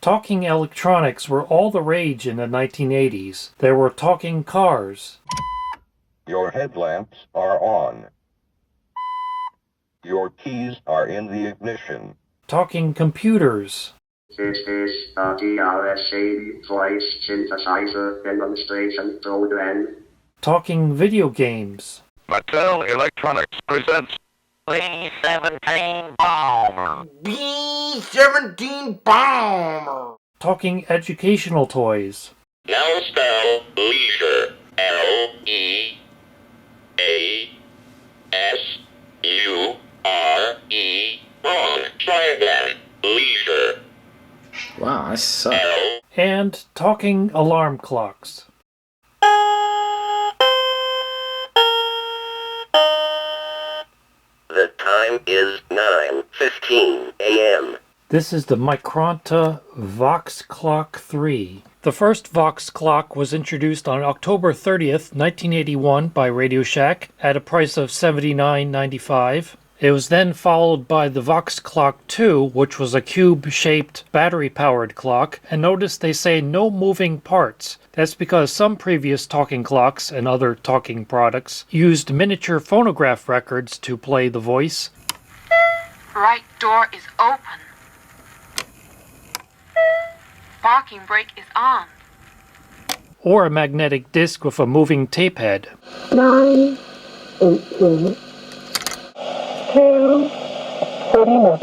Talking electronics were all the rage in the 1980s. There were talking cars. Your headlamps are on. Your keys are in the ignition. Talking computers. This is a DRSA voice synthesizer demonstration program. Talking video games. Mattel Electronics presents B-17 Bomber. B-17 Bomber. Talking educational toys. Now spell leisure. L-E-A-S-U-R-E. Wrong. Try again. Leisure. Wow, I suck. And talking alarm clocks. The time is 9:15 a.m. This is the Micronta Vox Clock 3. The first Vox Clock was introduced on October 30th, 1981 by Radio Shack at a price of $79.95. It was then followed by the Vox Clock 2, which was a cube-shaped battery-powered clock, and notice they say no moving parts. That's because some previous talking clocks and other talking products used miniature phonograph records to play the voice. Right door is open. Parking brake is on. Or a magnetic disc with a moving tape head. 9, 18, 2, 39.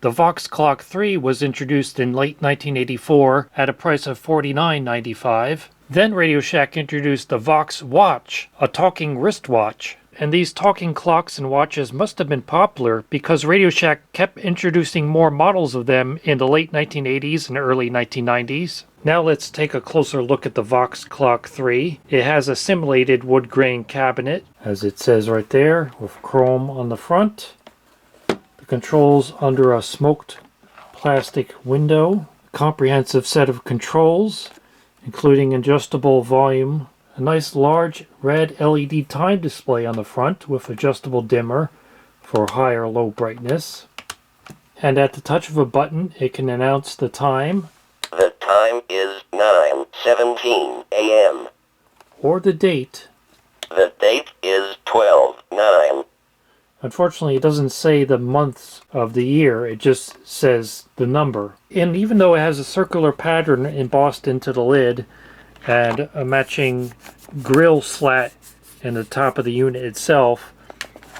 The Vox Clock 3 was introduced in late 1984 at a price of $49.95. Then Radio Shack introduced the Vox Watch, a talking wristwatch. And these talking clocks and watches must have been popular because Radio Shack kept introducing more models of them in the late 1980s and early 1990s. Now let's take a closer look at the Vox Clock 3. It has a simulated wood grain cabinet, as it says right there, with chrome on the front. The controls under a smoked plastic window. A comprehensive set of controls, including adjustable volume. A nice large red LED time display on the front with adjustable dimmer for high or low brightness. And at the touch of a button, it can announce the time. The time is 9:17 a.m. Or the date. The date is 12/9. Unfortunately, it doesn't say the months of the year, it just says the number. And even though it has a circular pattern embossed into the lid, and a matching grill slat in the top of the unit itself,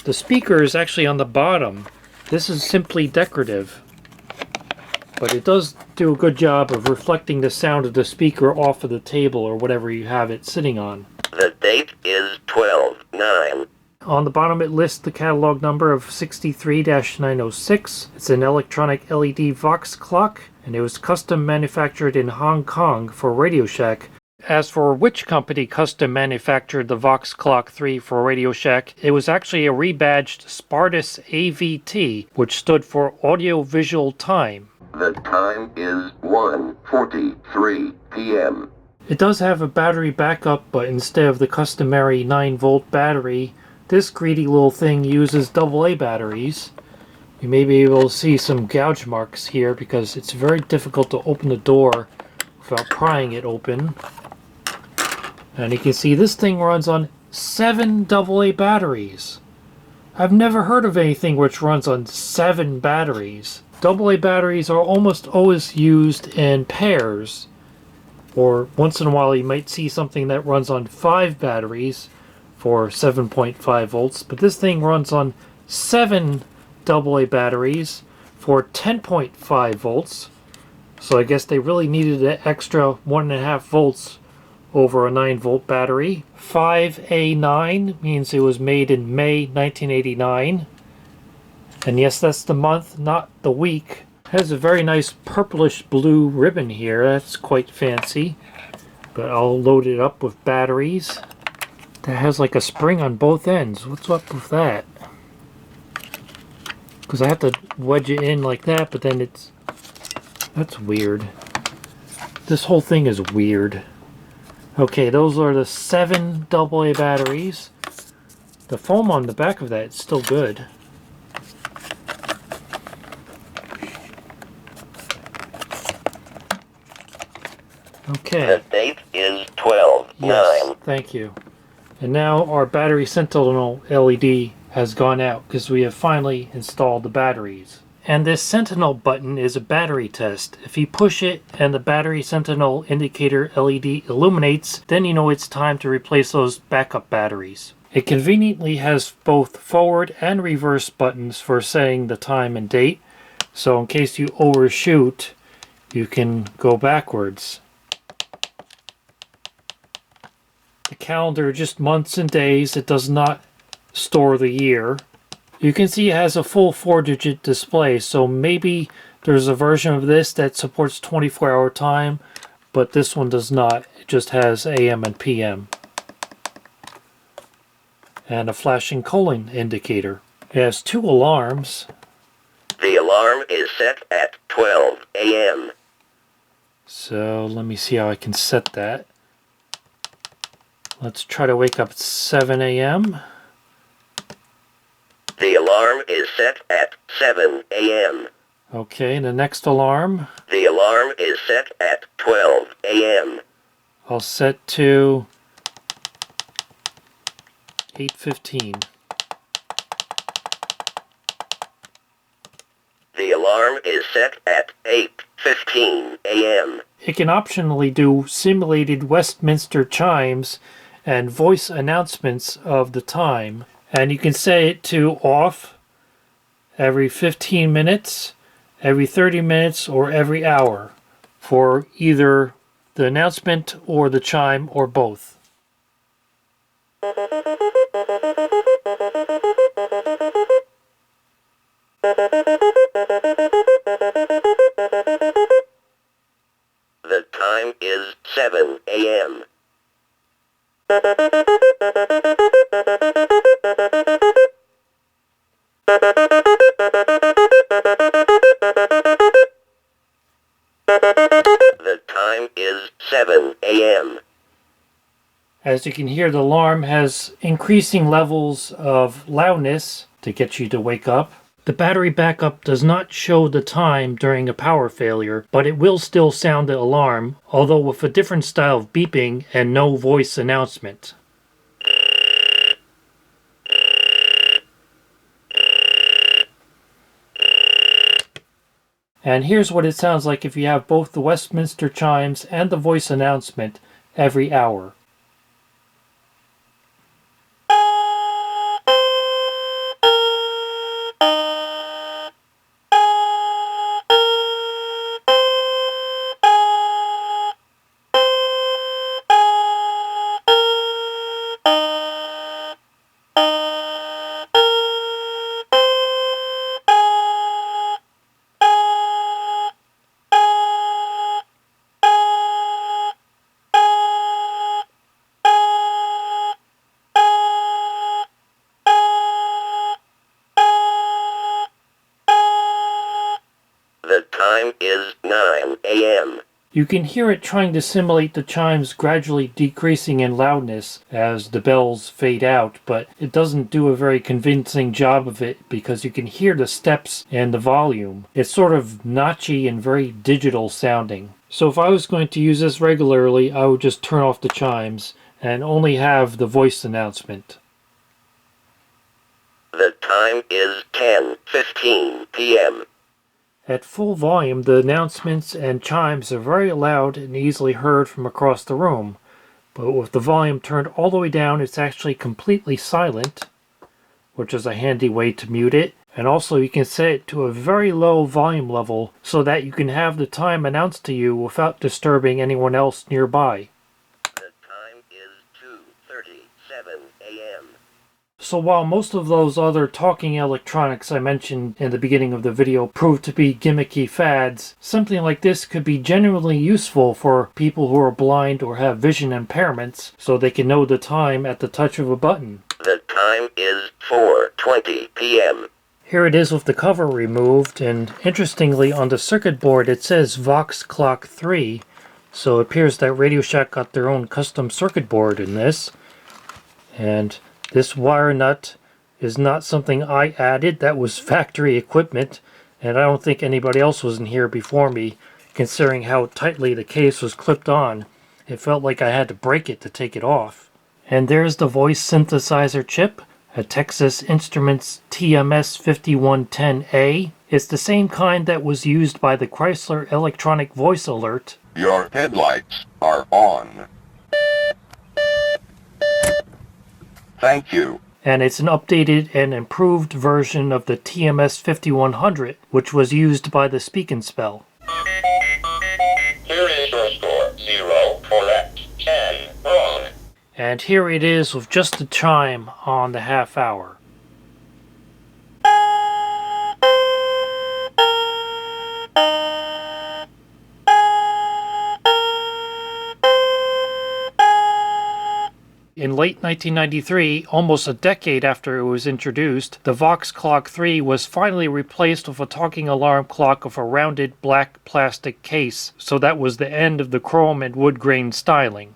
the speaker is actually on the bottom. This is simply decorative, but it does do a good job of reflecting the sound of the speaker off of the table or whatever you have it sitting on. The date is 12/9. On the bottom it lists the catalog number of 63-906. It's an electronic LED Vox clock, and it was custom manufactured in Hong Kong for Radio Shack. As for which company custom manufactured the Vox Clock 3 for Radio Shack, it was actually a rebadged Spartus AVT, which stood for Audio Visual Time. The time is 1:43 p.m. It does have a battery backup, but instead of the customary 9-volt battery, this greedy little thing uses AA batteries. You may be able to see some gouge marks here because it's very difficult to open the door without prying it open. And you can see this thing runs on 7 AA batteries. I've never heard of anything which runs on 7 batteries. AA batteries are almost always used in pairs, or once in a while you might see something that runs on 5 batteries for 7.5 volts, but this thing runs on 7 AA batteries for 10.5 volts. So I guess they really needed an extra 1.5 volts over a 9-volt battery. 5A9 means it was made in May 1989. And yes, that's the month, not the week. It has a very nice purplish blue ribbon here. That's quite fancy. But I'll load it up with batteries. That has like a spring on both ends. What's up with that? Because I have to wedge it in like that, but then it's... That's weird. This whole thing is weird. Okay, those are the 7 AA batteries. The foam on the back of that is still good. Okay. The date is 12-9. Yes, thank you. And now our battery sentinel LED has gone out because we have finally installed the batteries. And this sentinel button is a battery test. If you push it and the battery sentinel indicator LED illuminates, then you know it's time to replace those backup batteries. It conveniently has both forward and reverse buttons for setting the time and date. So in case you overshoot, you can go backwards. The calendar just months and days. It does not store the year. You can see it has a full 4-digit display, so maybe there's a version of this that supports 24-hour time, but this one does not. It just has AM and PM. And a flashing colon indicator. It has 2 alarms. The alarm is set at 12 a.m. So let me see how I can set that. Let's try to wake up at 7 a.m. The alarm is set at 7 a.m. Okay, the next alarm, The alarm is set at 12 a.m. I'll set to 8:15. The alarm is set at 8:15 a.m. It can optionally do simulated Westminster chimes and voice announcements of the time. And you can set it to off every 15 minutes, every 30 minutes, or every hour for either the announcement or the chime or both. The time is 7 a.m. The time is 7 a.m. As you can hear, the alarm has increasing levels of loudness to get you to wake up. The battery backup does not show the time during a power failure, but it will still sound the alarm, although with a different style of beeping and no voice announcement. And here's what it sounds like if you have both the Westminster chimes and the voice announcement every hour. The time is 9 a.m. You can hear it trying to simulate the chimes gradually decreasing in loudness as the bells fade out, but it doesn't do a very convincing job of it because you can hear the steps and the volume. It's sort of notchy and very digital sounding. So if I was going to use this regularly, I would just turn off the chimes and only have the voice announcement. The time is 10:15 p.m. At full volume, the announcements and chimes are very loud and easily heard from across the room, but with the volume turned all the way down, it's actually completely silent, which is a handy way to mute it. And also you can set it to a very low volume level so that you can have the time announced to you without disturbing anyone else nearby. The time is 2:37 a.m. So while most of those other talking electronics I mentioned in the beginning of the video proved to be gimmicky fads, something like this could be genuinely useful for people who are blind or have vision impairments so they can know the time at the touch of a button. The time is 4:20 p.m. Here it is with the cover removed, and interestingly on the circuit board it says Vox Clock 3, so it appears that Radio Shack got their own custom circuit board in this. And this wire nut is not something I added, that was factory equipment, and I don't think anybody else was in here before me considering how tightly the case was clipped on. It felt like I had to break it to take it off. And there's the voice synthesizer chip, a Texas Instruments TMS5110A. It's the same kind that was used by the Chrysler Electronic Voice Alert. Your headlights are on. Thank you. And it's an updated and improved version of the TMS5100, which was used by the Speak and Spell. Here is your score. 0 correct, 10 wrong. And here it is with just the chime on the half hour. In late 1993, almost a decade after it was introduced, the Vox Clock 3 was finally replaced with a talking alarm clock of a rounded black plastic case, so that was the end of the chrome and wood grain styling.